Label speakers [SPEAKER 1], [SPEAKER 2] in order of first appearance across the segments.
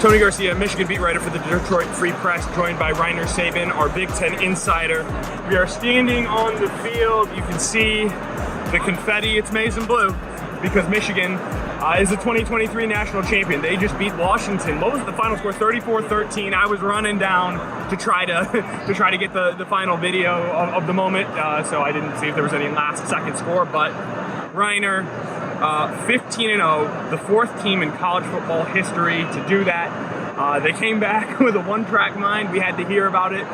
[SPEAKER 1] Tony Garcia, Michigan beat writer for the Detroit Free Press, joined by Reiner Sabin, our Big Ten insider. We are standing on the field. You can see the confetti. It's maize and blue because Michigan is the 2023 national champion. They just beat Washington. What was the final score? 34-13. I was running down to try to get the final video of the moment, so I didn't see if there was any last second score. But Reiner, 15-0, the fourth team in college football history to do that. They came back with a one-track mind. We had to hear about it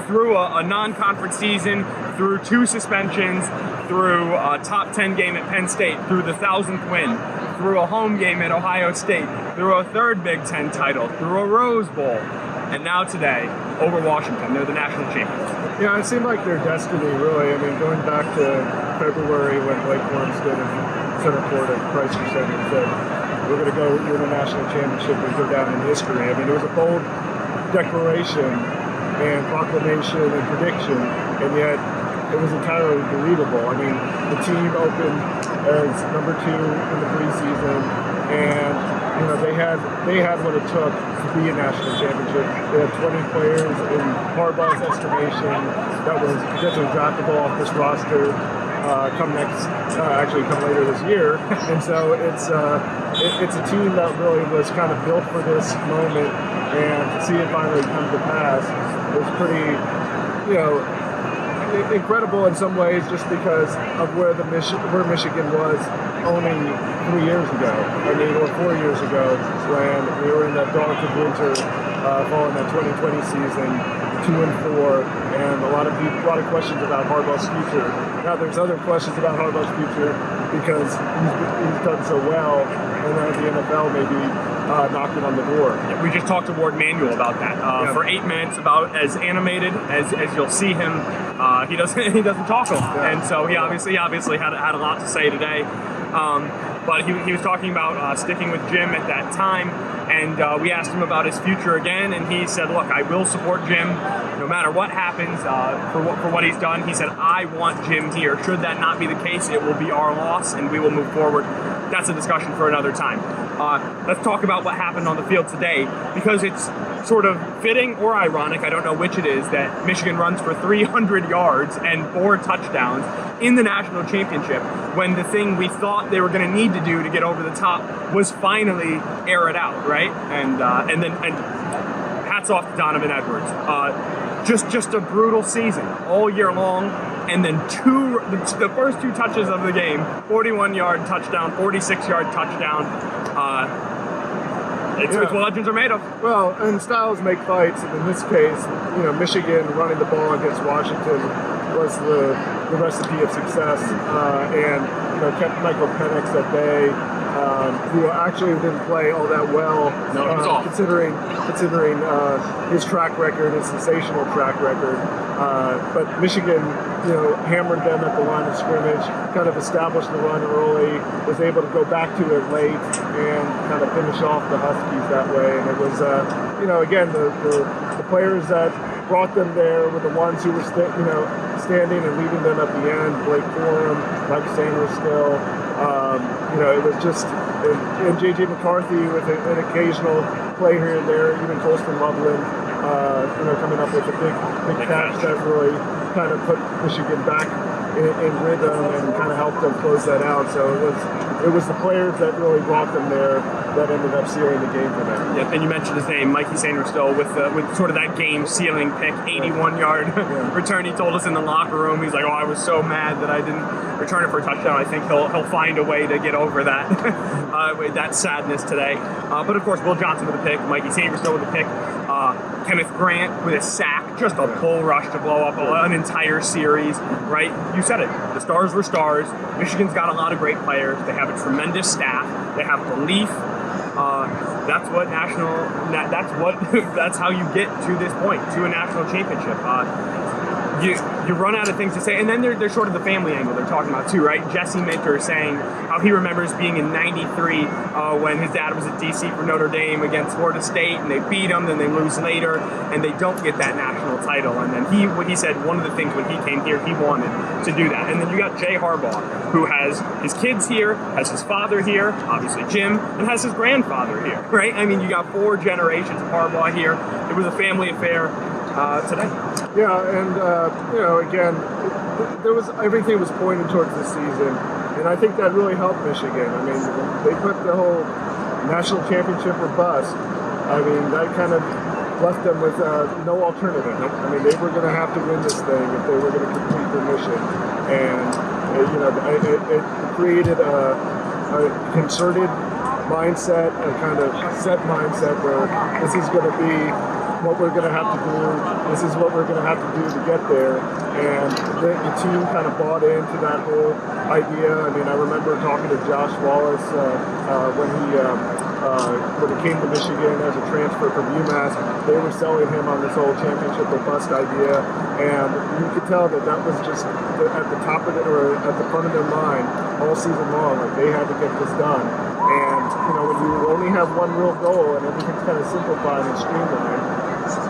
[SPEAKER 1] through a non-conference season, through 2 suspensions, through a top 10 game at Penn State, through the 1,000th win, through a home game at Ohio State, through a 3rd Big Ten title, through a Rose Bowl, and now today, over Washington, they're the national champions.
[SPEAKER 2] Yeah, it seemed like their destiny, really. I mean, going back to February when Blake Worm stood in center court at Chrysler Center and said, we're going to go win a national championship and go down in history. I mean, it was a bold declaration and proclamation and prediction, and yet it was entirely believable. I mean, the team opened as number 2 in the preseason, and you know they had what it took to be a national championship. They had 20 players in Harbaugh's estimation that was potentially draftable off this roster. Come later this year, and so it's a team that really was kind of built for this moment, and to see it finally come to pass was pretty, incredible in some ways, just because of where Michigan was only 3 years ago. I mean, or 4 years ago, when we were in that dark of winter following that 2020 season, 2-4, and a lot of questions about Harbaugh's future. Now there's other questions about Harbaugh's future because he's done so well, and then the NFL maybe knocking on the door.
[SPEAKER 1] Yeah, we just talked to Ward Manuel about that for 8 minutes, about as animated as you'll see him. He doesn't talk a lot, and so he obviously had a lot to say today. But he was talking about sticking with Jim at that time, and we asked him about his future again, and he said, look, I will support Jim no matter what happens for what he's done. He said, I want Jim here. Should that not be the case, it will be our loss, and we will move forward. That's a discussion for another time. Let's talk about what happened on the field today, because it's sort of fitting or ironic, I don't know which it is, that Michigan runs for 300 yards and 4 touchdowns in the national championship, when the thing we thought they were going to need to do to get over the top was finally air it out, right? And hats off to Donovan Edwards. Just a brutal season all year long, and then the first 2 touches of the game, 41-yard touchdown, 46-yard touchdown. It's what legends are made of.
[SPEAKER 2] Well, and styles make fights, and in this case, Michigan running the ball against Washington was the recipe of success, and kept Michael Penix at bay, who actually didn't play all that well, considering his track record, his sensational track record. But Michigan, hammered them at the line of scrimmage, kind of established the run early, was able to go back to it late, and kind of finish off the Huskies that way. And it was, again, the players that brought them there were the ones who were standing and leading them at the end. Blake Corum, Mike Sainristil, it was just, and J.J. McCarthy with an occasional play here and there, even Colston Loveland, coming up with a big catch that really kind of put Michigan back in rhythm and kind of helped them close that out. So it was the players that really brought them there that ended up sealing the game for them.
[SPEAKER 1] Yeah, and you mentioned his name, Mikey Sainristil, with sort of that game-sealing pick, 81-yard return. He told us in the locker room, he's like, I was so mad that I didn't return it for a touchdown. I think he'll find a way to get over that that sadness today. But of course, Will Johnson with a pick, Mikey Sainristil with a pick, Kenneth Grant with a sack, just a bull rush to blow up an entire series, right? You said it. The stars were stars. Michigan's got a lot of great players. They have a tremendous staff. They have belief. That's how you get to this point, to a national championship. you run out of things to say. And then there's sort of the family angle they're talking about too, right? Jesse Minter saying how he remembers being in '93 when his dad was at DC for Notre Dame against Florida State, and they beat them, then they lose later, and they don't get that national title. And then he said one of the things when he came here, he wanted to do that. And then you got Jay Harbaugh, who has his kids here, has his father here, obviously Jim, and has his grandfather here, right? I mean, you got 4 generations of Harbaugh here. It was a family affair today.
[SPEAKER 2] Yeah, and again, everything was pointed towards the season, and I think that really helped Michigan. I mean, they put the whole national championship or bust. I mean, that kind of left them with no alternative. I mean, they were going to have to win this thing if they were going to complete their mission, and it created a concerted mindset, a kind of set mindset where this is going to be what we're going to have to do. This is what we're going to have to do to get there. And the team kind of bought into that whole idea. I mean, I remember talking to Josh Wallace when he came to Michigan as a transfer from UMass. They were selling him on this whole championship or bust idea. And you could tell that was just at the top of it, or at the front of their mind all season long. Like, they had to get this done. And, when you only have one real goal and everything's kind of simplified and streamlined,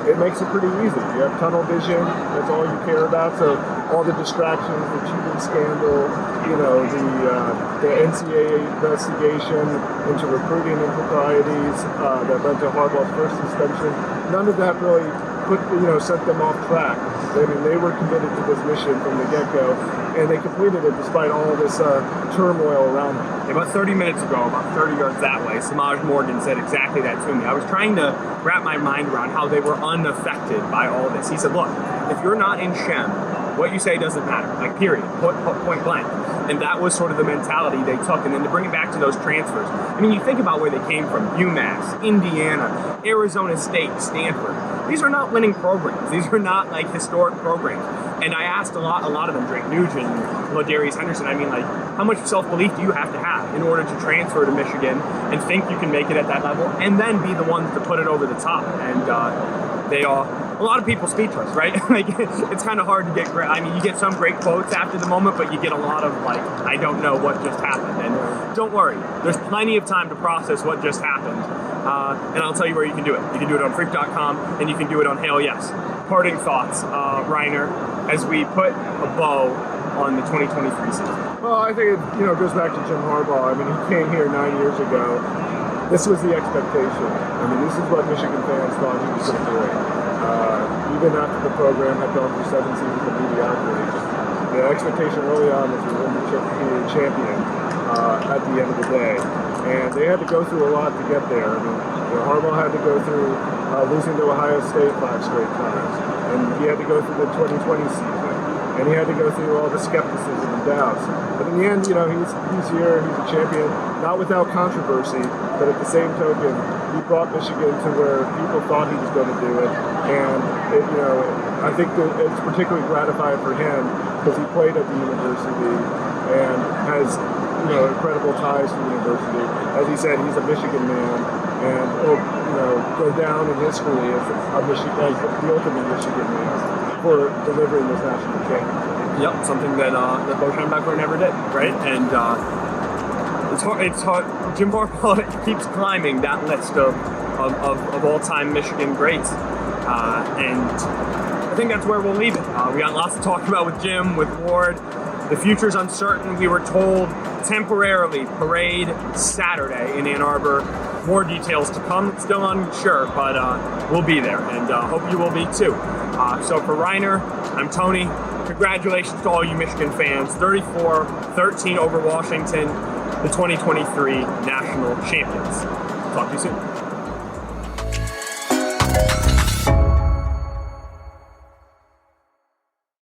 [SPEAKER 2] it makes it pretty easy. You have tunnel vision, that's all you care about. So all the distractions, the cheating scandal, the NCAA investigation into recruiting improprieties that led to Harbaugh's first suspension, none of that really sent them off track. I mean, they were committed to this mission from the get-go, and they completed it despite all this turmoil around them.
[SPEAKER 1] About 30 minutes ago, about 30 yards that way, Samaj Morgan said exactly that to me. I was trying to wrap my mind around how they were unaffected by all this. He said, look, if you're not in Shem, what you say doesn't matter, like period, point blank. And that was sort of the mentality they took. And then to bring it back to those transfers, I mean, you think about where they came from: UMass, Indiana, Arizona State, Stanford. These are not winning programs. These are not like historic programs. And I asked a lot of them, Drake Nugent, Ladarius Henderson, I mean, like, how much self-belief do you have to have in order to transfer to Michigan and think you can make it at that level and then be the ones to put it over the top? And they are a lot of people speechless, right? Like, it's kind of hard to get great. I mean, you get some great quotes after the moment, but you get a lot of like, I don't know what just happened. And don't worry, there's plenty of time to process what just happened. And I'll tell you where you can do it. You can do it on Freak.com, and you can do it on Hail Yes. Parting thoughts, Reiner, as we put a bow on the 2023 season.
[SPEAKER 2] Well, I think it goes back to Jim Harbaugh. I mean, he came here 9 years ago. This was the expectation. I mean, this is what Michigan fans thought he was going to do. Even after the program had gone through 7 seasons of mediocrity, the expectation early on was to win the champion at the end of the day. And they had to go through a lot to get there. I mean, Harbaugh had to go through losing to Ohio State 5 straight times. And he had to go through the 2020 season. And he had to go through all the skepticism and doubts. But in the end, he's here, he's a champion, not without controversy, but at the same token, he brought Michigan to where people thought he was going to do it. And, I think that it's particularly gratifying for him because he played at the university and has, incredible ties to the university. As he said, he's a Michigan man, and he'll, go down in history as the ultimate Michigan man for delivering this national championship.
[SPEAKER 1] Yep, something that Bo Schembechler never did, right? And it's hard. Jim Harbaugh keeps climbing that list of all-time Michigan greats, and I think that's where we'll leave it. We got lots to talk about with Jim, with Ward. The future's uncertain. We were told temporarily parade Saturday in Ann Arbor. More details to come. Still unsure, but we'll be there, and hope you will be too. So for Reiner, I'm Tony. Congratulations to all you Michigan fans. 34-13 over Washington, the 2023 national champions. Talk to you soon.